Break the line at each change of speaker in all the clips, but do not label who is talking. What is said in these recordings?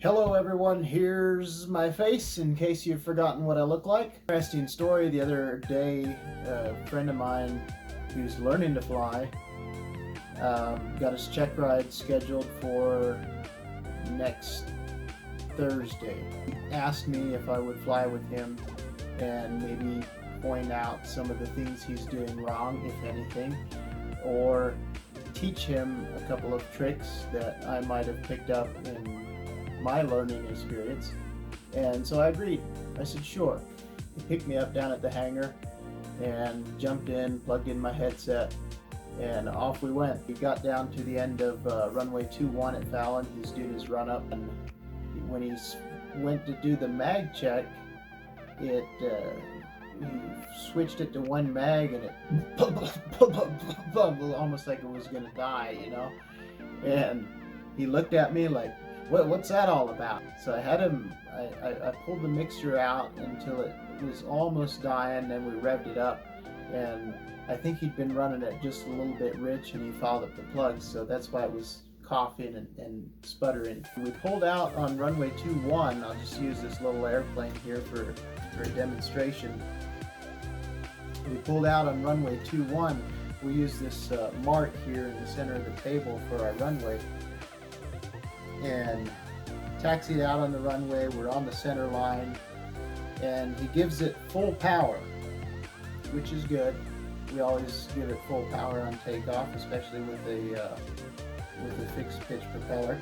Hello everyone, here's my face in case you've forgotten what I look like. Interesting story. The other day, a friend of mine who's learning to fly got his check ride scheduled for next Thursday. He asked me if I would fly with him and maybe point out some of the things he's doing wrong, if anything, or teach him a couple of tricks that I might have picked up in my learning experience. And so I agreed. I said sure. He picked me up down at the hangar and jumped in, plugged in my headset, and off we went. We got down to the end of runway 21 at Fallon. He was doing his run up, and when he went to do the mag check, he switched it to one mag, and it almost like it was gonna die, you know. And he looked at me like, what's that all about? So I had him, I pulled the mixture out until it was almost dying, then we revved it up, and I think he'd been running it just a little bit rich, and he fouled up the plugs, so that's why it was coughing and sputtering. We pulled out on runway 21. I'll just use this little airplane here for a demonstration. We pulled out on runway 21. We used this mark here in the center of the table for our runway, and taxied out on the runway. We're on the center line, and he gives it full power, which is good. We always give it full power on takeoff, especially with the fixed pitch propeller.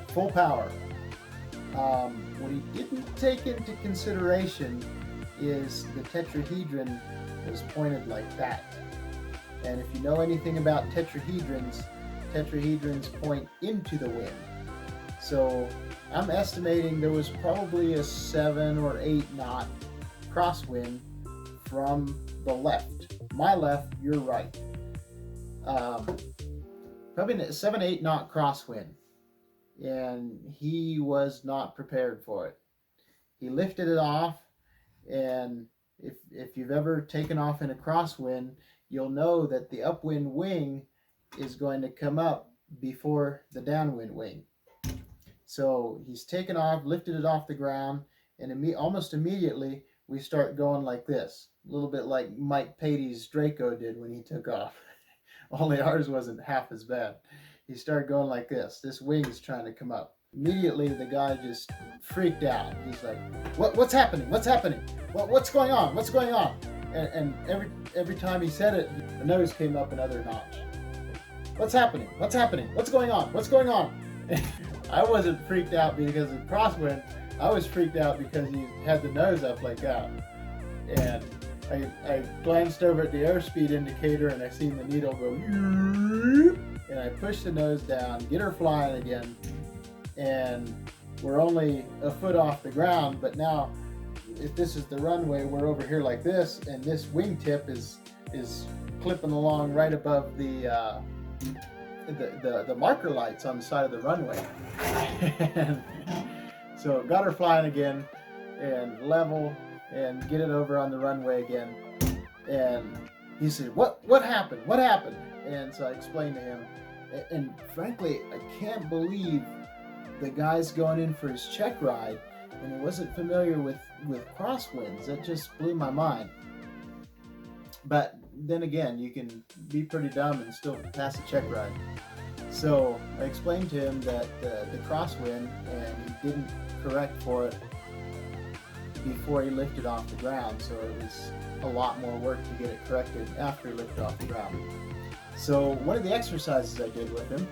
Full power. What he didn't take into consideration is the tetrahedron was pointed like that. And if you know anything about tetrahedrons point into the wind. So I'm estimating there was probably a 7 or 8 knot crosswind from the left. My left, your right. Probably a 7-8 knot crosswind. And he was not prepared for it. He lifted it off, and if you've ever taken off in a crosswind, you'll know that the upwind wing is going to come up before the downwind wing. So he's taken off, lifted it off the ground, and almost immediately we start going like this, a little bit like Mike Patey's Draco did when he took off. Only ours wasn't half as bad. He started going like this. This wing is trying to come up. Immediately the guy just freaked out. He's like, what's happening? What's happening? What's going on? What's going on? And every time he said it, the nose came up another notch. What's happening? What's happening? What's going on? What's going on? I wasn't freaked out because of crosswind. I was freaked out because he had the nose up like that. And I glanced over at the airspeed indicator, and I seen the needle go, and I pushed the nose down, get her flying again, and we're only a foot off the ground. But now, if this is the runway, we're over here like this, and this wingtip is clipping along right above the marker lights on the side of the runway. And so got her flying again, and level, and get it over on the runway again. And he said, what happened? What happened? And so I explained to him, and frankly, I can't believe the guy's going in for his check ride and he wasn't familiar with crosswinds. That just blew my mind. But then again, you can be pretty dumb and still pass a check ride. So I explained to him that the crosswind, and he didn't correct for it before he lifted off the ground, so it was a lot more work to get it corrected after he lifted off the ground. So one of the exercises I did with him,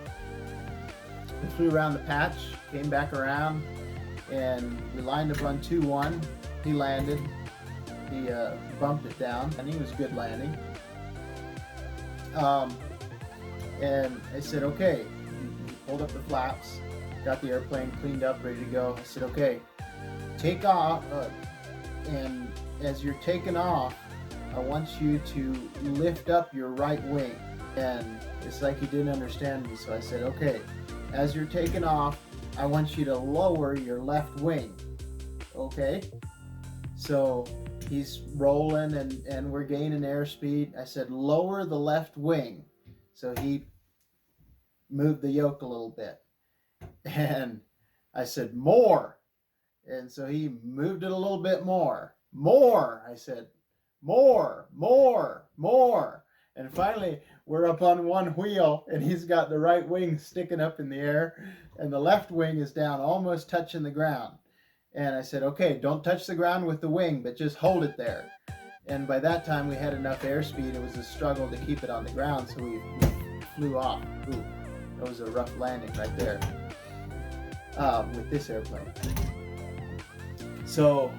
we flew around the patch, came back around, and we lined up on 2-1. He landed. He bumped it down, and he was good landing. And I said, okay. He pulled up the flaps, got the airplane cleaned up, ready to go. I said, okay, take off, and as you're taking off, I want you to lift up your right wing. And it's like he didn't understand me, so I said, okay, as you're taking off, I want you to lower your left wing. Okay? So he's rolling, and we're gaining airspeed. I said, lower the left wing. So he moved the yoke a little bit. And I said, more. And so he moved it a little bit more. More. I said, more, more, more. And finally, we're up on one wheel, and he's got the right wing sticking up in the air, and the left wing is down, almost touching the ground. And I said, okay, don't touch the ground with the wing, but just hold it there. And by that time, we had enough airspeed. It was a struggle to keep it on the ground, so we flew off. Ooh, that was a rough landing right there with this airplane. So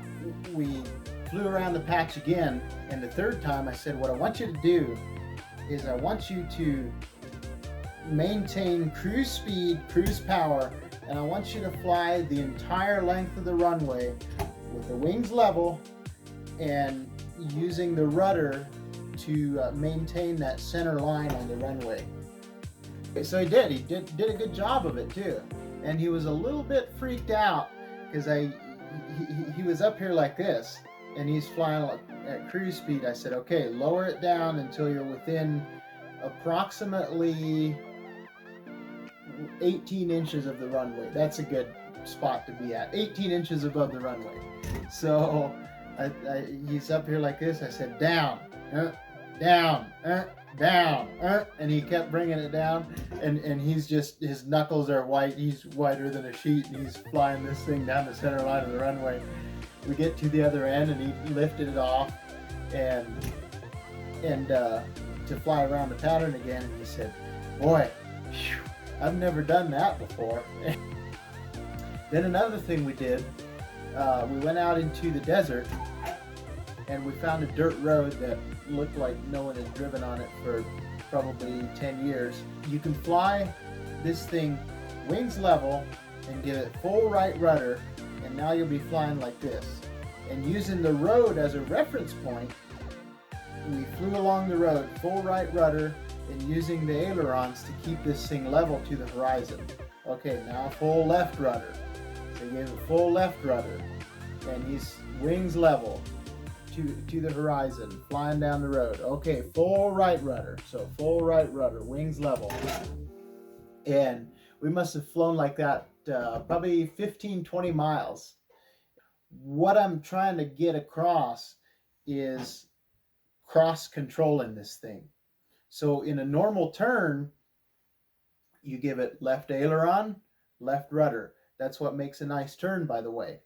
we flew around the patch again, and the third time I said, what I want you to do is I want you to maintain cruise speed, cruise power, and I want you to fly the entire length of the runway with the wings level and using the rudder to maintain that center line on the runway. So he did a good job of it too. And he was a little bit freaked out because he was up here like this, and he's flying at cruise speed. I said, okay, lower it down until you're within approximately 18 inches of the runway. That's a good spot to be at, 18 inches above the runway. So he's up here like this. I said, down, down, down, and he kept bringing it down, and he's just, his knuckles are white. He's whiter than a sheet, and he's flying this thing down the center line of the runway. We get to the other end, and he lifted it off and to fly around the pattern again, and he said, boy, whew, I've never done that before. Then another thing we did, we went out into the desert, and we found a dirt road that looked like no one had driven on it for probably 10 years. You can fly this thing wings level and give it full right rudder, and now you'll be flying like this. And using the road as a reference point, we flew along the road full right rudder and using the ailerons to keep this thing level to the horizon. Okay, now full left rudder. So he gave it full left rudder, and he's wings level to the horizon, flying down the road. Okay, full right rudder. So full right rudder, wings level. And we must have flown like that probably 15, 20 miles. What I'm trying to get across is cross controlling this thing. So in a normal turn, you give it left aileron, left rudder. That's what makes a nice turn, by the way.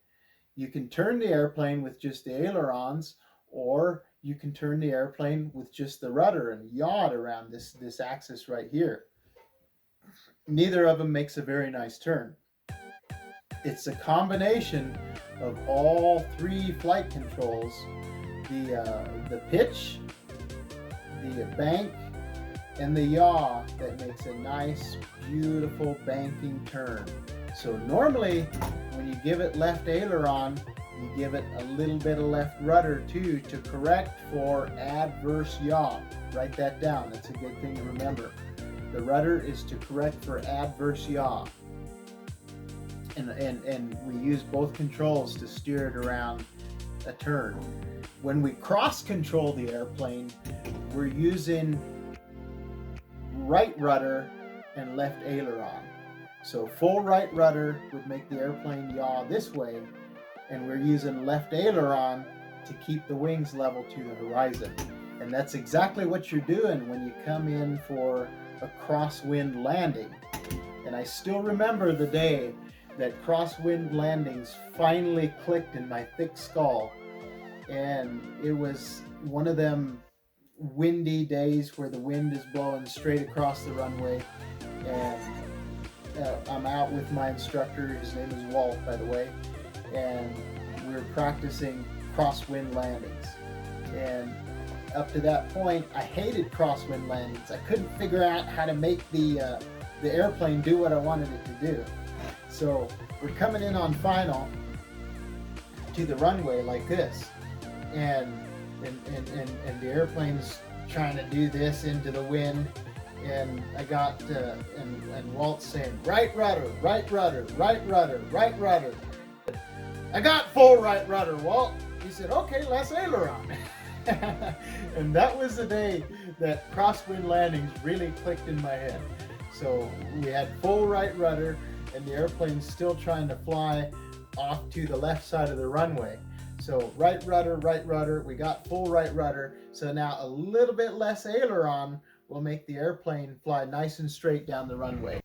You can turn the airplane with just the ailerons, or you can turn the airplane with just the rudder and yaw it around this axis right here. Neither of them makes a very nice turn. It's a combination of all three flight controls, the pitch, the bank, and the yaw, that makes a nice, beautiful banking turn. So normally, when you give it left aileron, you give it a little bit of left rudder too to correct for adverse yaw. Write that down. That's a good thing to remember. The rudder is to correct for adverse yaw. And we use both controls to steer it around a turn. When we cross control the airplane, we're using right rudder and left aileron. So full right rudder would make the airplane yaw this way, and we're using left aileron to keep the wings level to the horizon. And that's exactly what you're doing when you come in for a crosswind landing. And I still remember the day that crosswind landings finally clicked in my thick skull. And it was one of them windy days where the wind is blowing straight across the runway, and I'm out with my instructor. His name is Walt, by the way, and we're practicing crosswind landings. And up to that point, I hated crosswind landings. I couldn't figure out how to make the airplane do what I wanted it to do. So we're coming in on final to the runway like this, and the airplane's trying to do this into the wind, and I got and Walt's saying right rudder, right rudder, right rudder, right rudder. I got full right rudder, Walt. He said, okay, let's aileron. And that was the day that crosswind landings really clicked in my head. So we had full right rudder, and the airplane's still trying to fly off to the left side of the runway. So right rudder, we got full right rudder. So now a little bit less aileron will make the airplane fly nice and straight down the runway.